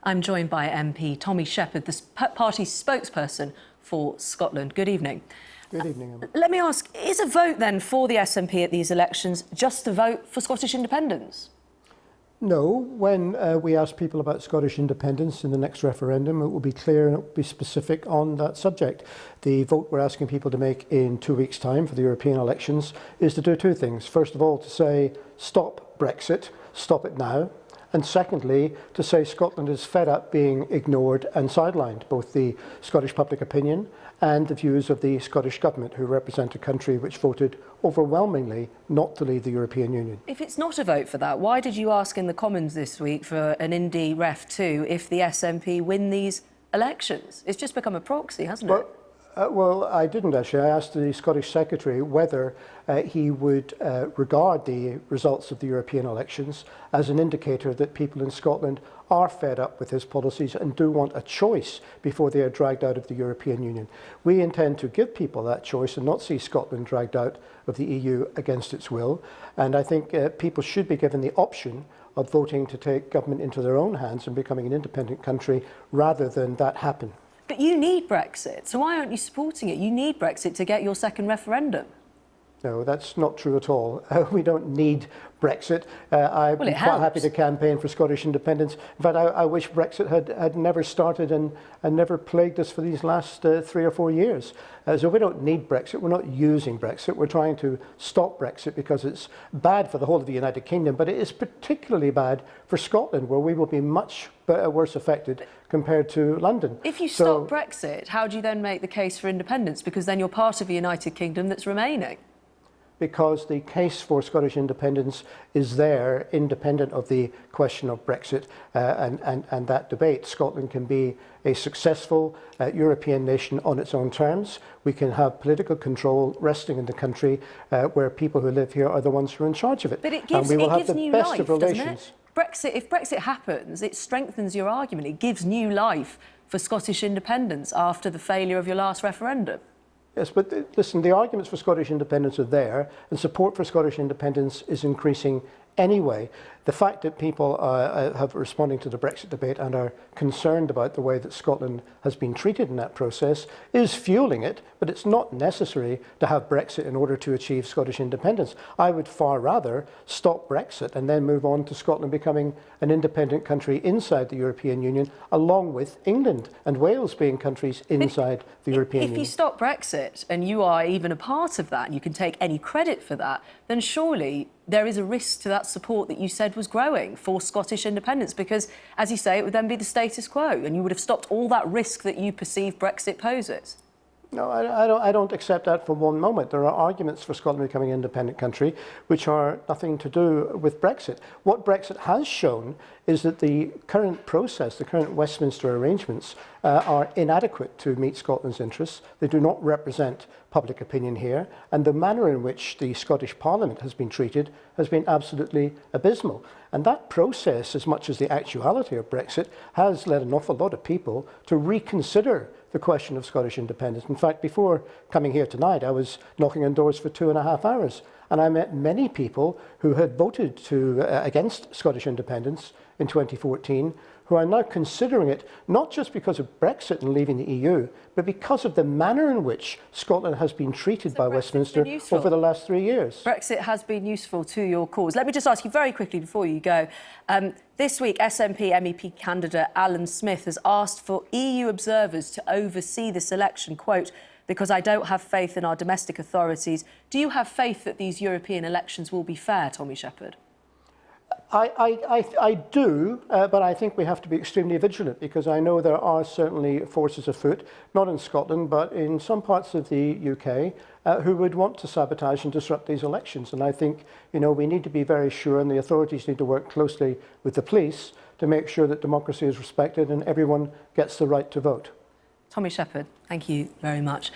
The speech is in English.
I'm joined by MP Tommy Sheppard, the party's spokesperson for Scotland. Good evening. Good evening, Emma. Let me ask, is a vote then for the SNP at these elections just a vote for Scottish independence? No, when we ask people about Scottish independence in the next referendum, it will be clear and it will be specific on that subject. The vote we're asking people to make in 2 weeks' time for the European elections is to do two things. First of all, to say stop Brexit, stop it now. And secondly, to say Scotland is fed up being ignored and sidelined, both the Scottish public opinion and the views of the Scottish Government, who represent a country which voted overwhelmingly not to leave the European Union. If it's not a vote for that, why did you ask in the Commons this week for an Indie Ref 2 if the SNP win these elections? It's just become a proxy, hasn't it? Well, I didn't actually. I asked the Scottish Secretary whether he would regard the results of the European elections as an indicator that people in Scotland are fed up with his policies and do want a choice before they are dragged out of the European Union. We intend to give people that choice and not see Scotland dragged out of the EU against its will. And I think people should be given the option of voting to take government into their own hands and becoming an independent country rather than that happen. But you need Brexit, so why aren't you supporting it? You need Brexit to get your second referendum. No, that's not true at all. We don't need Brexit. I'm quite happy to campaign for Scottish independence. In fact, I wish Brexit had never started and never plagued us for these last 3 or 4 years. So we don't need Brexit. We're not using Brexit. We're trying to stop Brexit because it's bad for the whole of the United Kingdom, but it is particularly bad for Scotland, where we will be much worse affected compared to London. If you stop Brexit, how do you then make the case for independence? Because then you're part of a United Kingdom that's remaining. Because the case for Scottish independence is there, independent of the question of Brexit and that debate. Scotland can be a successful European nation on its own terms. We can have political control resting in the country where people who live here are the ones who are in charge of it. But it gives, and we will have gives the new best life, of relations. Doesn't it? If Brexit happens, it strengthens your argument. It gives new life for Scottish independence after the failure of your last referendum. Yes, but listen, the arguments for Scottish independence are there, and support for Scottish independence is increasing anyway. The fact that people have responding to the Brexit debate and are concerned about the way that Scotland has been treated in that process is fueling it, but it's not necessary to have Brexit in order to achieve Scottish independence. I would far rather stop Brexit and then move on to Scotland becoming an independent country inside the European Union, along with England and Wales being countries inside the European Union. If you stop Brexit and you are even a part of that and you can take any credit for that, then surely there is a risk to that support that you said was growing for Scottish independence, because, as you say, it would then be the status quo and you would have stopped all that risk that you perceive Brexit poses. No, I don't accept that for one moment. There are arguments for Scotland becoming an independent country which are nothing to do with Brexit. What Brexit has shown is that the current process, the current Westminster arrangements, are inadequate to meet Scotland's interests. They do not represent public opinion here, and the manner in which the Scottish Parliament has been treated has been absolutely abysmal. And that process, as much as the actuality of Brexit, has led an awful lot of people to reconsider the question of Scottish independence. In fact, before coming here tonight, I was knocking on doors for 2.5 hours, and I met many people who had voted against Scottish independence in 2014, who are now considering it not just because of Brexit and leaving the EU, but because of the manner in which Scotland has been treated by Westminster over the last 3 years. Brexit has been useful to your cause. Let me just ask you very quickly before you go. This week, SNP MEP candidate Alan Smith has asked for EU observers to oversee this election, quote, because I don't have faith in our domestic authorities. Do you have faith that these European elections will be fair, Tommy Sheppard? I do, but I think we have to be extremely vigilant, because I know there are certainly forces afoot, not in Scotland, but in some parts of the UK, who would want to sabotage and disrupt these elections. And I think, we need to be very sure, and the authorities need to work closely with the police to make sure that democracy is respected and everyone gets the right to vote. Tommy Sheppard, thank you very much.